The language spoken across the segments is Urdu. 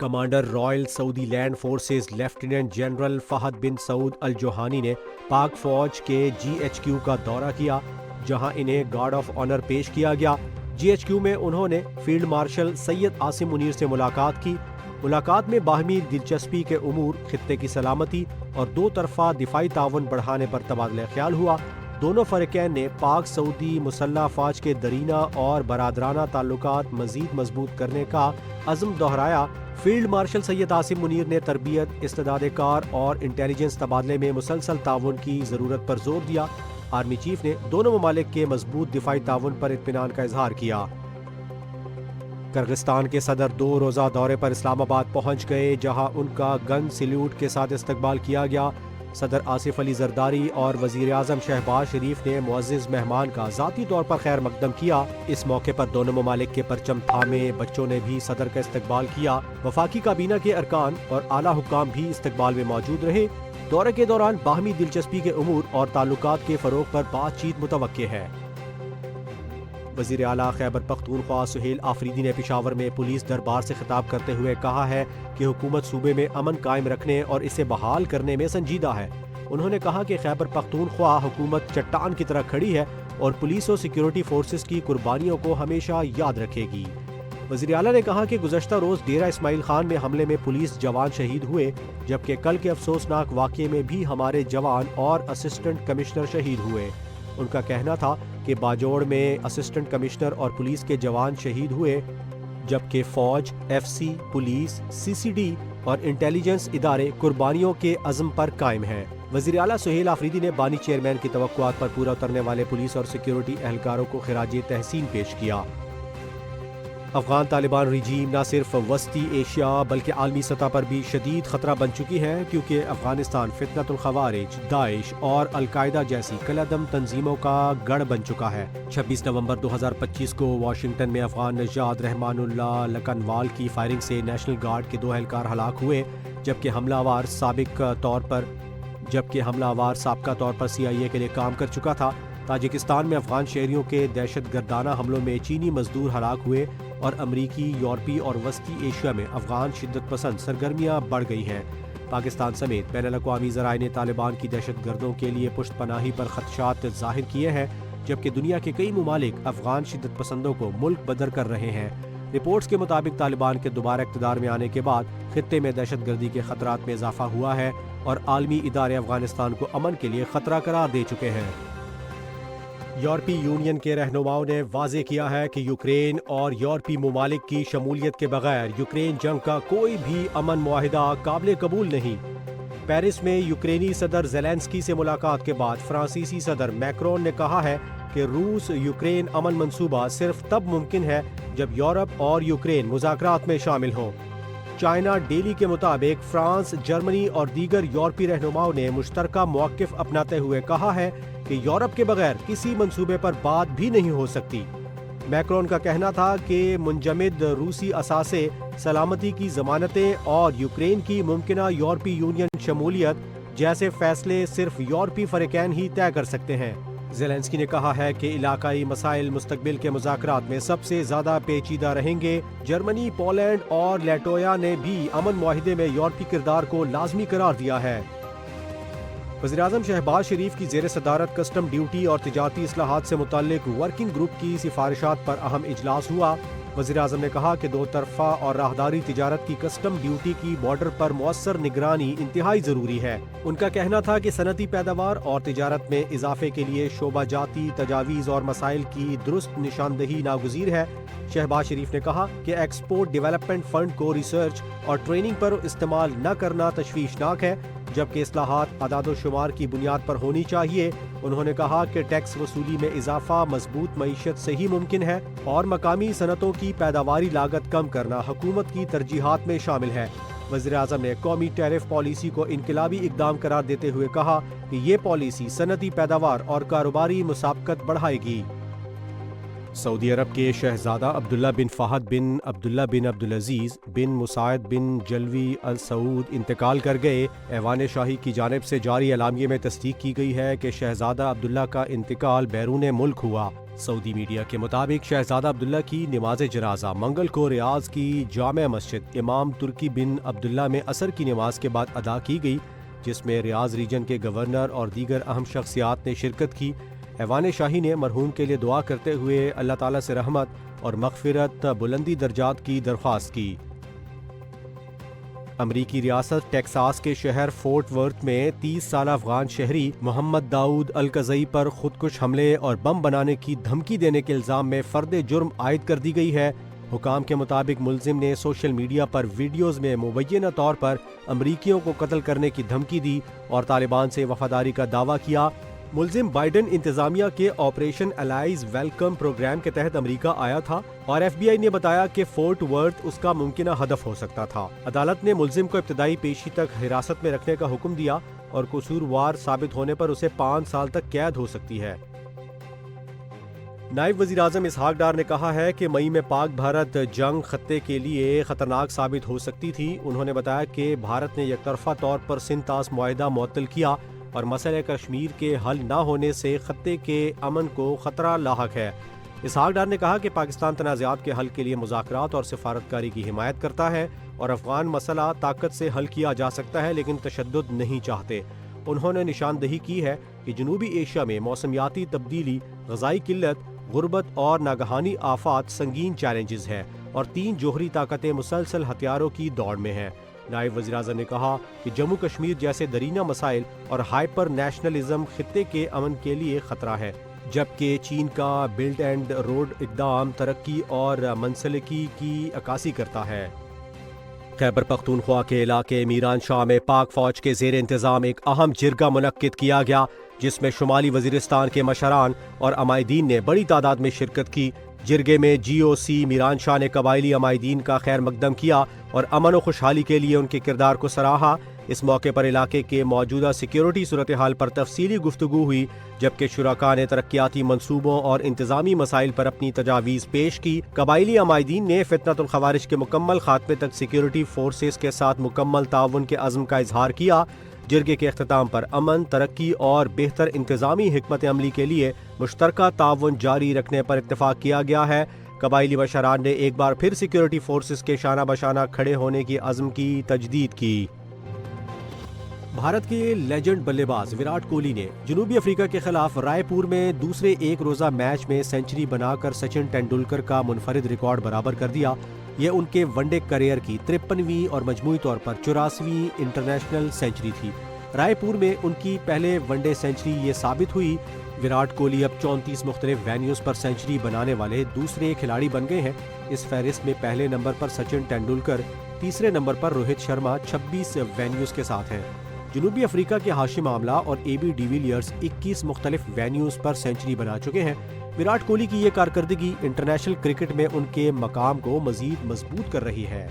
Commander royal Saudi land forces lieutenant general Fahd bin Saud Aljohani نے پاک فوج کے GHQ کا دورہ کیا، جہاں انہیں گارڈ آف آنر پیش کیا گیا۔ GHQ میں انہوں نے فیلڈ مارشل سید عاصم منیر سے ملاقات کی۔ ملاقات میں باہمی دلچسپی کے امور، خطے کی سلامتی اور دو طرفہ دفاعی تعاون بڑھانے پر تبادلہ خیال ہوا۔ دونوں فریقین نے پاک سعودی مسلح افواج کے درینہ اور برادرانہ تعلقات مزید مضبوط کرنے کا عزم دہرایا۔ فیلڈ مارشل سید عاصم منیر نے تربیت، استعداد کار اور انٹیلیجنس تبادلے میں مسلسل تعاون کی ضرورت پر زور دیا۔ آرمی چیف نے دونوں ممالک کے مضبوط دفاعی تعاون پر اطمینان کا اظہار کیا۔ کرغستان کے صدر 2 روزہ دورے پر اسلام آباد پہنچ گئے، جہاں ان کا گن سیلیوٹ کے ساتھ استقبال کیا گیا۔ صدر آصف علی زرداری اور وزیر اعظم شہباز شریف نے معزز مہمان کا ذاتی طور پر خیر مقدم کیا۔ اس موقع پر دونوں ممالک کے پرچم تھامے بچوں نے بھی صدر کا استقبال کیا۔ وفاقی کابینہ کے ارکان اور اعلیٰ حکام بھی استقبال میں موجود رہے۔ دورے کے دوران باہمی دلچسپی کے امور اور تعلقات کے فروغ پر بات چیت متوقع ہے۔ وزیر اعلیٰ خیبر پختونخوا سہیل آفریدی نے پشاور میں پولیس دربار سے خطاب کرتے ہوئے کہا ہے کہ حکومت صوبے میں امن قائم رکھنے اور اسے بحال کرنے میں سنجیدہ ہے۔ انہوں نے کہا کہ خیبر پختونخوا حکومت چٹان کی طرح کھڑی ہے اور پولیس اور سیکیورٹی فورسز کی قربانیوں کو ہمیشہ یاد رکھے گی۔ وزیر اعلیٰ نے کہا کہ گزشتہ روز ڈیرہ اسماعیل خان میں حملے میں پولیس جوان شہید ہوئے، جبکہ کل کے افسوسناک واقعے میں بھی ہمارے جوان اور اسسٹنٹ کمشنر شہید ہوئے۔ ان کا کہنا تھا کہ باجوڑ میں اسسٹنٹ کمشنر اور پولیس کے جوان شہید ہوئے، جبکہ فوج، FC، پولیس، CCD اور انٹیلیجنس ادارے قربانیوں کے عزم پر قائم ہیں۔ وزیر اعلیٰ سہیل آفریدی نے بانی چیئرمین کی توقعات پر پورا اترنے والے پولیس اور سیکیورٹی اہلکاروں کو خراج تحسین پیش کیا۔ افغان طالبان رجیم نہ صرف وسطی ایشیا بلکہ عالمی سطح پر بھی شدید خطرہ بن چکی ہے، کیونکہ افغانستان فتنۃ الخوارج، داعش اور القاعدہ جیسی کالعدم تنظیموں کا گڑھ بن چکا ہے۔ 26 نومبر 2025 کو واشنگٹن میں افغان نژاد رحمان اللہ لکنوال کی فائرنگ سے نیشنل گارڈ کے 2 اہلکار ہلاک ہوئے، جبکہ حملہ آور سابقہ طور پر CIA کے لیے کام کر چکا تھا۔ تاجکستان میں افغان شہریوں کے دہشت گردانہ حملوں میں چینی مزدور ہلاک ہوئے اور امریکی، یورپی اور وسطی ایشیا میں افغان شدت پسند سرگرمیاں بڑھ گئی ہیں۔ پاکستان سمیت بین الاقوامی ذرائع نے طالبان کی دہشت گردوں کے لیے پشت پناہی پر خدشات ظاہر کیے ہیں، جبکہ دنیا کے کئی ممالک افغان شدت پسندوں کو ملک بدر کر رہے ہیں۔ رپورٹس کے مطابق طالبان کے دوبارہ اقتدار میں آنے کے بعد خطے میں دہشت گردی کے خطرات میں اضافہ ہوا ہے اور عالمی ادارے افغانستان کو امن کے لیے خطرہ قرار دے چکے ہیں۔ یورپی یونین کے رہنماؤں نے واضح کیا ہے کہ یوکرین اور یورپی ممالک کی شمولیت کے بغیر یوکرین جنگ کا کوئی بھی امن معاہدہ قابل قبول نہیں۔ پیرس میں یوکرینی صدر زیلنسکی سے ملاقات کے بعد فرانسیسی صدر میکرون نے کہا ہے کہ روس یوکرین امن منصوبہ صرف تب ممکن ہے جب یورپ اور یوکرین مذاکرات میں شامل ہوں۔ چائنا ڈیلی کے مطابق فرانس، جرمنی اور دیگر یورپی رہنماؤں نے مشترکہ موقف اپناتے ہوئے کہا ہے کہ یورپ کے بغیر کسی منصوبے پر بات بھی نہیں ہو سکتی۔ میکرون کا کہنا تھا کہ منجمد روسی اثاثے، سلامتی کی ضمانتیں اور یوکرین کی ممکنہ یورپی یونین شمولیت جیسے فیصلے صرف یورپی فریقین ہی طے کر سکتے ہیں۔ زیلنسکی نے کہا ہے کہ علاقائی مسائل مستقبل کے مذاکرات میں سب سے زیادہ پیچیدہ رہیں گے۔ جرمنی، پولینڈ اور لیٹویا نے بھی امن معاہدے میں یورپی کردار کو لازمی قرار دیا ہے۔ وزیراعظم شہباز شریف کی زیر صدارت کسٹم ڈیوٹی اور تجارتی اصلاحات سے متعلق ورکنگ گروپ کی سفارشات پر اہم اجلاس ہوا۔ وزیراعظم نے کہا کہ 2 طرفہ اور راہداری تجارت کی کسٹم ڈیوٹی کی بارڈر پر مؤثر نگرانی انتہائی ضروری ہے۔ ان کا کہنا تھا کہ صنعتی پیداوار اور تجارت میں اضافے کے لیے شعبہ جاتی تجاویز اور مسائل کی درست نشاندہی ناگزیر ہے۔ شہباز شریف نے کہا کہ ایکسپورٹ ڈیولپمنٹ فنڈ کو ریسرچ اور ٹریننگ پر استعمال نہ کرنا تشویشناک ہے، جبکہ اصلاحات اعداد و شمار کی بنیاد پر ہونی چاہیے۔ انہوں نے کہا کہ ٹیکس وصولی میں اضافہ مضبوط معیشت سے ہی ممکن ہے اور مقامی صنعتوں کی پیداواری لاگت کم کرنا حکومت کی ترجیحات میں شامل ہے۔ وزیراعظم نے قومی ٹیرف پالیسی کو انقلابی اقدام قرار دیتے ہوئے کہا کہ یہ پالیسی صنعتی پیداوار اور کاروباری مسابقت بڑھائے گی۔ سعودی عرب کے شہزادہ عبداللہ بن فہد بن عبداللہ بن عبدالعزیز بن مساعد بن جلوی السعود انتقال کر گئے۔ ایوان شاہی کی جانب سے جاری اعلامیے میں تصدیق کی گئی ہے کہ شہزادہ عبداللہ کا انتقال بیرون ملک ہوا۔ سعودی میڈیا کے مطابق شہزادہ عبداللہ کی نماز جنازہ منگل کو ریاض کی جامع مسجد امام ترکی بن عبداللہ میں عصر کی نماز کے بعد ادا کی گئی، جس میں ریاض ریجن کے گورنر اور دیگر اہم شخصیات نے شرکت کی۔ ایوان شاہی نے مرحوم کے لیے دعا کرتے ہوئے اللہ تعالیٰ سے رحمت اور مغفرت، بلندی درجات کی درخواست کی۔ امریکی ریاست ٹیکساس کے شہر فورٹ ورتھ میں 30 سالہ افغان شہری محمد داؤد القزئی پر خودکش حملے اور بم بنانے کی دھمکی دینے کے الزام میں فرد جرم عائد کر دی گئی ہے۔ حکام کے مطابق ملزم نے سوشل میڈیا پر ویڈیوز میں مبینہ طور پر امریکیوں کو قتل کرنے کی دھمکی دی اور طالبان سے وفاداری کا دعویٰ کیا۔ ملزم بائیڈن انتظامیہ کے آپریشن الائز ویلکم پروگرام کے تحت امریکہ آیا تھا اور ایف بی آئی نے بتایا کہ فورٹ ورتھ اس کا ممکنہ ہدف ہو سکتا تھا۔ عدالت نے ملزم کو ابتدائی پیشی تک حراست میں رکھنے کا حکم دیا اور قصوروار ثابت ہونے پر اسے 5 سال تک قید ہو سکتی ہے۔ نائب وزیر اعظم اسحاق ڈار نے کہا ہے کہ مئی میں پاک بھارت جنگ خطے کے لیے خطرناک ثابت ہو سکتی تھی۔ انہوں نے بتایا کہ بھارت نے یک طرفہ طور پر سندھ طاس معاہدہ معطل کیا اور مسئلہ کشمیر کے حل نہ ہونے سے خطے کے امن کو خطرہ لاحق ہے۔ اسحاق ڈار نے کہا کہ پاکستان تنازعات کے حل کے لیے مذاکرات اور سفارتکاری کی حمایت کرتا ہے اور افغان مسئلہ طاقت سے حل کیا جا سکتا ہے لیکن تشدد نہیں چاہتے۔ انہوں نے نشاندہی کی ہے کہ جنوبی ایشیا میں موسمیاتی تبدیلی، غذائی قلت، غربت اور ناگہانی آفات سنگین چیلنجز ہیں اور 3 جوہری طاقتیں مسلسل ہتھیاروں کی دوڑ میں ہیں۔ نائب وزیر اعظم نے کہا کہ جموں کشمیر جیسے درینہ مسائل اور ہائپر نیشنلزم خطے کے امن کے لیے خطرہ ہے، جبکہ چین کا بلٹ اینڈ روڈ اقدام ترقی اور منسلکی کی عکاسی کرتا ہے۔ خیبر پختونخوا کے علاقے میران شاہ میں پاک فوج کے زیر انتظام ایک اہم جرگہ منعقد کیا گیا، جس میں شمالی وزیرستان کے مشران اور عمائدین نے بڑی تعداد میں شرکت کی۔ جرگے میں جی او سی میران شاہ نے قبائلی عمائدین کا خیر مقدم کیا اور امن و خوشحالی کے لیے ان کے کردار کو سراہا۔ اس موقع پر علاقے کے موجودہ سیکیورٹی صورتحال پر تفصیلی گفتگو ہوئی، جبکہ شرکاء نے ترقیاتی منصوبوں اور انتظامی مسائل پر اپنی تجاویز پیش کی۔ قبائلی عمائدین نے فتنۃ الخوارج کے مکمل خاتمے تک سیکیورٹی فورسز کے ساتھ مکمل تعاون کے عزم کا اظہار کیا۔ جرگے کے اختتام پر امن، ترقی اور بہتر انتظامی حکمت عملی کے لیے مشترکہ تعاون جاری رکھنے پر اتفاق کیا گیا ہے۔ قبائلی مشران نے ایک بار پھر سیکیورٹی فورسز کے شانہ بشانہ کھڑے ہونے کی عزم کی تجدید کی۔ بھارت کے لیجنڈ بلے باز وراٹ کوہلی نے جنوبی افریقہ کے خلاف رائے پور میں دوسرے ایک روزہ میچ میں سنچری بنا کر سچن ٹینڈولکر کا منفرد ریکارڈ برابر کر دیا۔ یہ ان کے ون ڈے کیریئر کی 53ویں اور مجموعی طور پر 84ویں انٹرنیشنل سنچری تھی۔ رائے پور میں ان کی پہلے ون ڈے سنچری یہ ثابت ہوئی۔ وراٹ کوہلی اب 34 مختلف وینیوز پر سنچری بنانے والے دوسرے کھلاڑی بن گئے ہیں۔ اس فہرست میں پہلے نمبر پر سچن ٹینڈولکر، تیسرے نمبر پر روہت شرما 26 وینیوز کے ساتھ ہیں۔ جنوبی افریقہ کے ہاشم آملہ اور اے بی ڈی ویلیئرز 21 مختلف وینیوز پر سنچری بنا چکے ہیں۔ وراٹ کوہلی کی یہ کارکردگی انٹرنیشنل کرکٹ میں ان کے مقام کو مزید مضبوط کر رہی ہے۔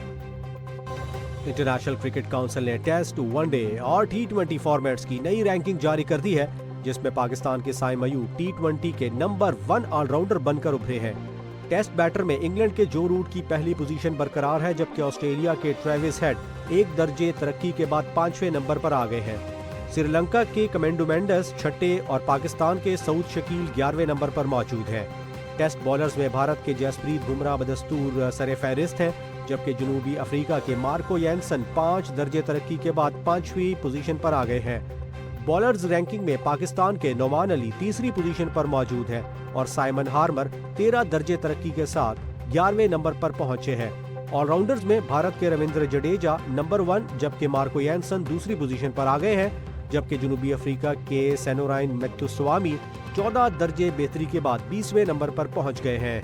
انٹرنیشنل کرکٹ کونسل نے ٹیسٹ، ون ڈے اور T20 فارمیٹس کی نئی رینکنگ جاری کر دی ہے، جس میں پاکستان کے سائم ایوب T20 کے نمبر 1 آل راؤنڈر بن کر ابھرے ہیں۔ ٹیسٹ بیٹر میں انگلینڈ کے جو روٹ کی پہلی پوزیشن برقرار ہے، جبکہ آسٹریلیا کے ٹریوس ہیڈ 1 درجے ترقی کے بعد 5ویں نمبر پر آ گئے ہیں۔ سری لنکا کے کمینڈو مینڈس 6 اور پاکستان کے سعود شکیل 11ویں نمبر پر موجود ہیں۔ ٹیسٹ بالرز میں بھارت کے جسپریت بمراہ بدستور سر فہرست ہیں، جبکہ جنوبی افریقہ کے مارکو یینسن 5 درجے ترقی کے بعد 5ویں پوزیشن پر آ گئے ہیں۔ بالرز رینکنگ میں پاکستان کے نعمان علی تیسری پوزیشن پر موجود ہیں اور سائمن ہارمر 13 درجے ترقی کے ساتھ 11ویں نمبر پر پہنچے ہیں۔ آل راؤنڈرز میں بھارت کے رویندر جڈیجا نمبر 1 جبکہ مارکو یینسن دوسری پوزیشن پر آ گئے ہیں، جبکہ جنوبی افریقہ کے سینورائن میتھوسوامی 14 درجے بہتری کے بعد 20ویں نمبر پر پہنچ گئے ہیں۔